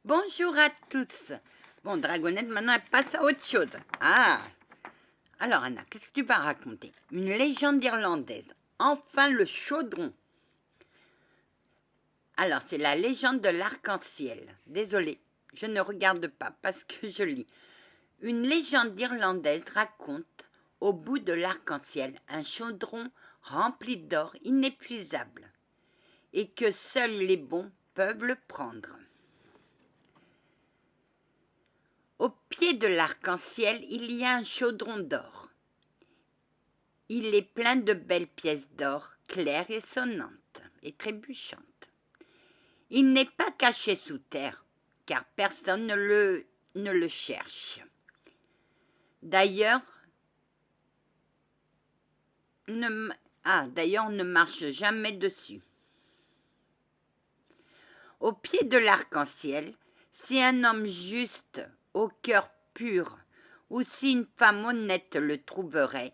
Bonjour à tous. Bon, Dragonette, maintenant, elle passe à autre chose. Ah, alors Anna, qu'est-ce que tu vas raconter? Une légende irlandaise. Enfin, le chaudron. Alors, c'est la légende de l'arc-en-ciel. Désolée, je ne regarde pas parce que je lis. Une légende irlandaise raconte, au bout de l'arc-en-ciel, un chaudron rempli d'or inépuisable et que seuls les bons peuvent le prendre. Au pied de l'arc-en-ciel, il y a un chaudron d'or. Il est plein de belles pièces d'or, claires et sonnantes, et trébuchantes. Il n'est pas caché sous terre, car personne ne le cherche. D'ailleurs, on ne marche jamais dessus. Au pied de l'arc-en-ciel, si un homme juste, au cœur pur, ou si une femme honnête le trouverait,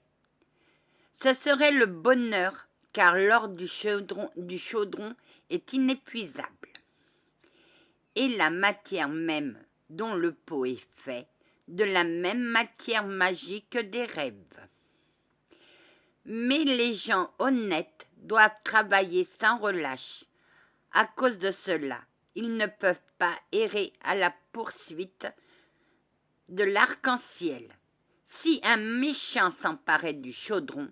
ce serait le bonheur, car l'or du chaudron est inépuisable. Et la matière même dont le pot est fait, de la même matière magique des rêves. Mais les gens honnêtes doivent travailler sans relâche. À cause de cela, ils ne peuvent pas errer à la poursuite de l'arc-en-ciel. Si un méchant s'emparait du chaudron,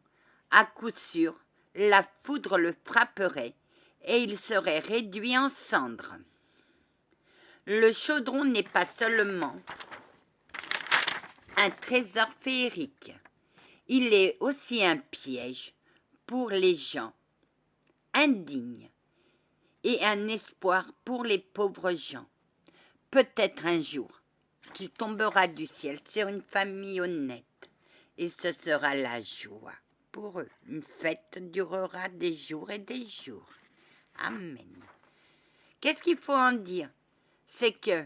à coup sûr, la foudre le frapperait et il serait réduit en cendres. Le chaudron n'est pas seulement un trésor féerique, il est aussi un piège pour les gens indignes et un espoir pour les pauvres gens. Peut-être un jour qu'il tombera du ciel sur une famille honnête et ce sera la joie pour eux. Une fête durera des jours et des jours. Amen. Qu'est-ce qu'il faut en dire? C'est que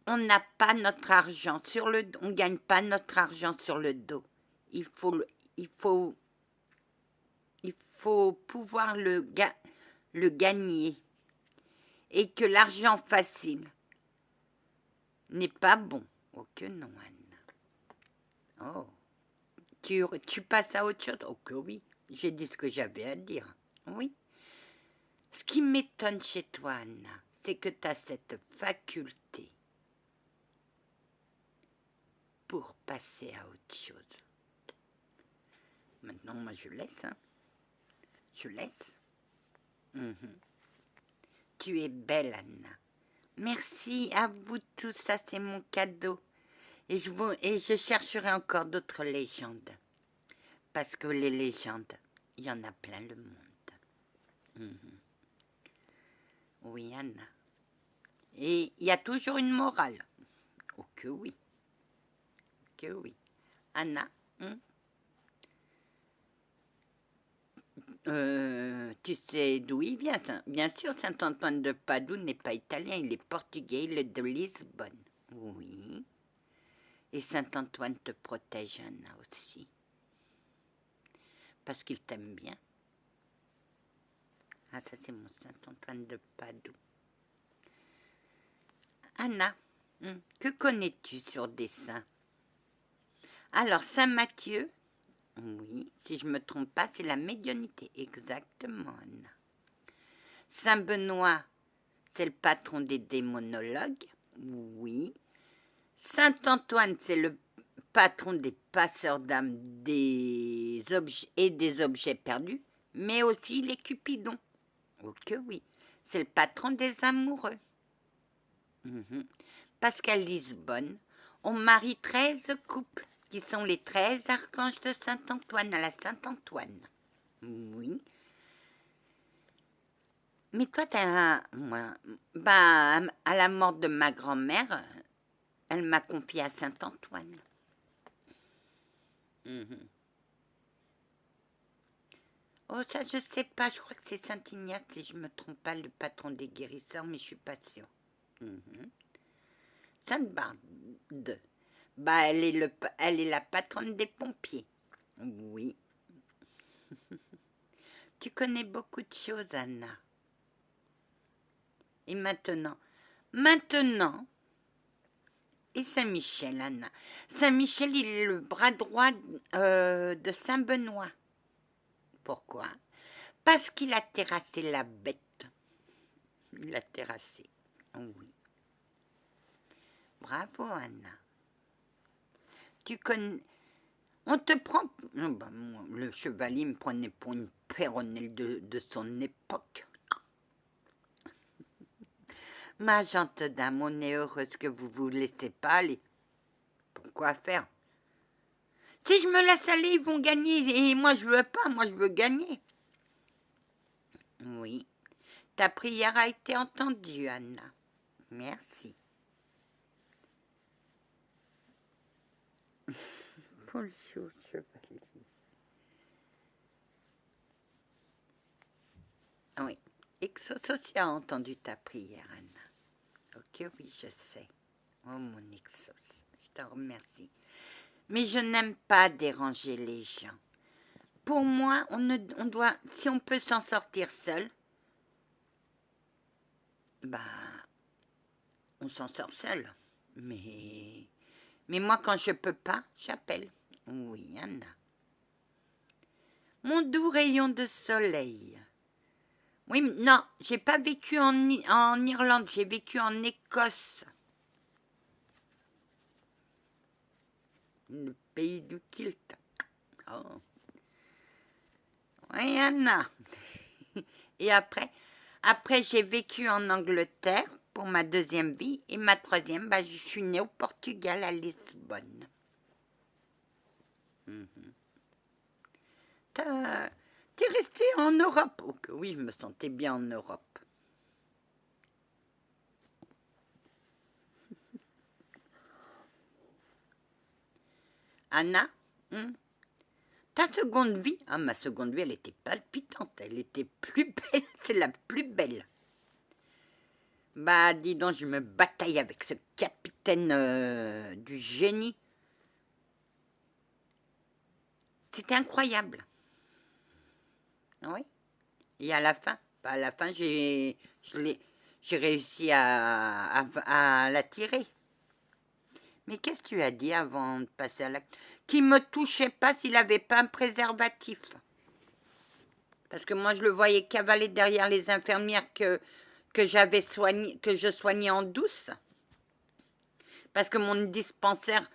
on n'a pas notre argent sur le dos, on gagne pas notre argent sur le dos. Il faut pouvoir le gagner. Et que l'argent facile n'est pas bon. Oh que non, Anne. Oh. Tu passes à autre chose? Oh que oui, j'ai dit ce que j'avais à dire. Oui. Ce qui m'étonne chez toi, Anna, c'est que tu as cette faculté pour passer à autre chose. Maintenant, moi, je laisse. Hein. Je laisse. Tu es belle, Anna. Merci à vous tous, ça c'est mon cadeau. Et je chercherai encore d'autres légendes. Parce que les légendes, il y en a plein le monde. Oui, Anna. Et il y a toujours une morale. Oh que oui. Que oui. Anna, tu sais d'où il vient? Bien sûr, Saint-Antoine de Padoue n'est pas italien, il est portugais, il est de Lisbonne. Oui. Et Saint-Antoine te protège, Anna, aussi. Parce qu'il t'aime bien. Ah, ça c'est mon Saint-Antoine de Padoue. Anna, que connais-tu sur des saints? Alors, Saint-Matthieu, oui, si je ne me trompe pas, c'est la médiumnité. Exactement, Anna. Saint-Benoît, c'est le patron des démonologues. Oui. Saint-Antoine, c'est le patron des passeurs d'âmes des objets perdus, mais aussi les cupidons. Oh que oui. C'est le patron des amoureux. Parce qu'à Lisbonne, on marie 13 couples qui sont les 13 archanges de Saint-Antoine à la Saint-Antoine. Oui. Mais toi, à la mort de ma grand-mère, elle m'a confiée à Saint-Antoine. Oh, ça, je sais pas. Je crois que c'est Saint-Ignace, si je me trompe pas, le patron des guérisseurs, mais je suis pas sûre. Sainte-Barbe, elle est la patronne des pompiers. Oui. Tu connais beaucoup de choses, Anna. Et maintenant, Maintenant, et Saint-Michel, Anna. Saint-Michel, il est le bras droit de Saint-Benoît. Pourquoi? Parce qu'il a terrassé la bête. Il l'a terrassé. Oui. Bravo, Anna. Tu connais... On te prend... Oh, bah, moi, le chevalier me prenait pour une péronnelle de son époque. Ma gente dame, on est heureuse que vous vous laissez pas aller. Pourquoi faire? Si je me laisse aller, ils vont gagner. Et moi, je veux pas. Moi, je veux gagner. Oui. Ta prière a été entendue, Anna. Merci. Bonjour, chevalier. Oui. Exos aussi a entendu ta prière, Anna. Ok, oui, je sais. Oh, mon Exos, je te remercie. Mais je n'aime pas déranger les gens. Pour moi, on doit, si on peut s'en sortir seul, bah, on s'en sort seul. Mais moi, quand je peux pas, j'appelle. Oui, Anna. Mon doux rayon de soleil. Oui, non, j'ai pas vécu en Irlande, j'ai vécu en Écosse. Le pays du kilt. Oh. Oui, Anna. Et après j'ai vécu en Angleterre pour ma deuxième vie. Et ma troisième, bah, je suis née au Portugal, à Lisbonne. T'es restée en Europe? Oh, que oui, je me sentais bien en Europe. Anna, ta seconde vie? Ah, ma seconde vie, elle était palpitante. Elle était plus belle, c'est la plus belle. Bah, dis donc, je me bataille avec ce capitaine du génie. C'était incroyable. Oui. Et à la fin, bah, à la fin, j'ai réussi à la tirer. Mais qu'est-ce que tu as dit avant de passer à l'acte? Qu'il ne me touchait pas s'il n'avait pas un préservatif. Parce que moi, je le voyais cavaler derrière les infirmières que je soignais en douce. Parce que mon dispensaire,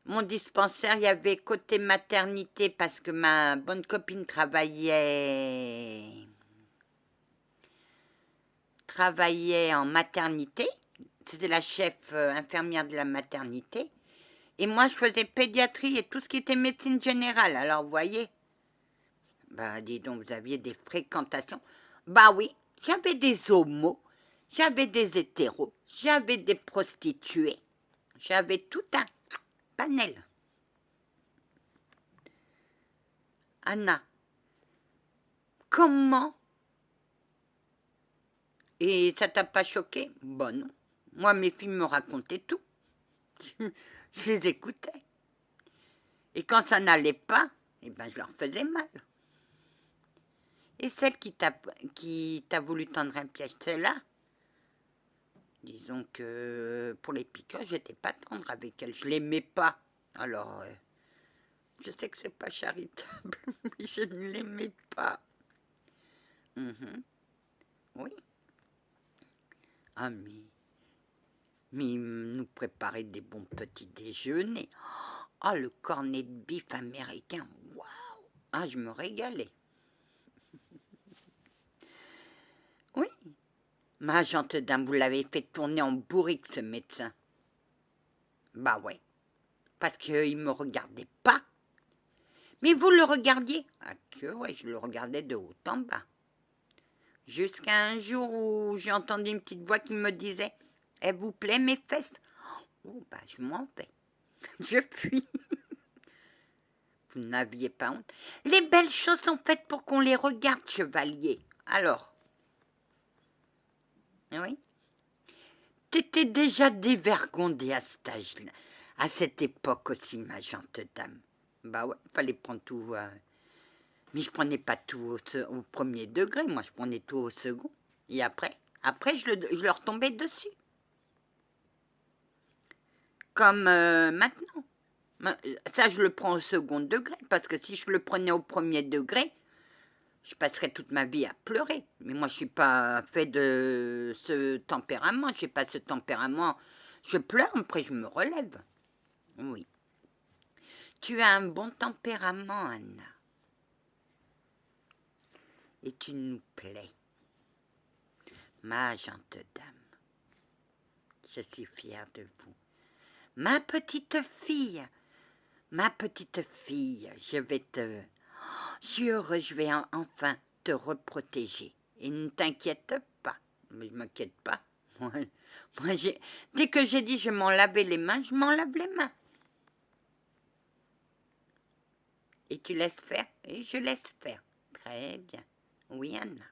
il y avait côté maternité, parce que ma bonne copine travaillait en maternité. C'était la chef infirmière de la maternité. Et moi, je faisais pédiatrie et tout ce qui était médecine générale. Alors, vous voyez, bah, dis donc, vous aviez des fréquentations. Bah oui, j'avais des homos, j'avais des hétéros, j'avais des prostituées. J'avais tout un panel. Anna, comment? Et ça t'a pas choqué? Bon, non. Moi, mes filles me racontaient tout. Je les écoutais. Et quand ça n'allait pas, eh ben, je leur faisais mal. Et celle qui t'a voulu tendre un piège, celle-là, disons que pour les piqûres, j'étais pas tendre avec elle. Je l'aimais pas. Alors, je sais que c'est pas charitable, mais je ne l'aimais pas. Oui. Ah, mais il nous préparait des bons petits déjeuners. Ah, le cornet de bif américain, waouh! Ah, je me régalais. Oui. Ma gente dame, vous l'avez fait tourner en bourrique, ce médecin. Bah ouais. Parce qu'il ne me regardait pas. Mais vous le regardiez? Ah que ouais, je le regardais de haut en bas. Jusqu'à un jour où j'ai entendu une petite voix qui me disait « Elle vous plaît mes fesses ?» Oh bah je m'en vais. Je fuis. Vous n'aviez pas honte? Les belles choses sont faites pour qu'on les regarde, chevalier. Alors? Oui? T'étais déjà dévergondée à cet âge-là, à cette époque aussi, ma gente dame. Bah ouais, fallait prendre tout. Mais je prenais pas tout au premier degré, moi je prenais tout au second. Et après je leur tombais dessus. comme maintenant. Ça, je le prends au second degré, parce que si je le prenais au premier degré, je passerais toute ma vie à pleurer. Mais moi, je ne suis pas fait de ce tempérament. Je n'ai pas ce tempérament. Je pleure, après je me relève. Oui. Tu as un bon tempérament, Anna. Et tu nous plais. Ma gente dame, je suis fière de vous. Ma petite fille, je vais te... Je suis heureuse, je vais enfin te reprotéger. Et ne t'inquiète pas. Mais je ne m'inquiète pas. Dès que j'ai dit je m'en lavais les mains, je m'en lave les mains. Et tu laisses faire? Et je laisse faire. Très bien. Oui, Anna.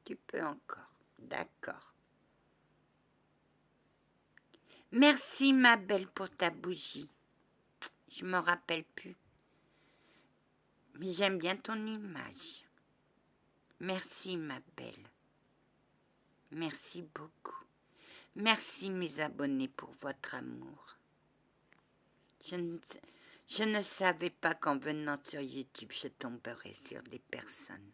Tu peux encore. D'accord. Merci, ma belle, pour ta bougie. Je me rappelle plus. Mais j'aime bien ton image. Merci, ma belle. Merci beaucoup. Merci, mes abonnés, pour votre amour. Je ne savais pas qu'en venant sur YouTube, je tomberais sur des personnes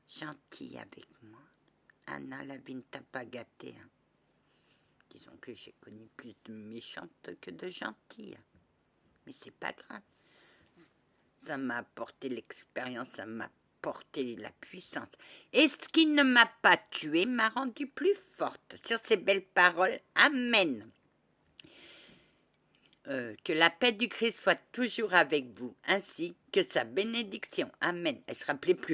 gentilles avec moi. Anna, la vie ne t'a pas gâtée. Hein. Disons que j'ai connu plus de méchantes que de gentilles. Mais c'est pas grave. Ça m'a apporté l'expérience, ça m'a apporté la puissance. Et ce qui ne m'a pas tuée m'a rendue plus forte. Sur ces belles paroles, Amen. Que la paix du Christ soit toujours avec vous, ainsi que sa bénédiction. Amen. Elle se rappelait plus.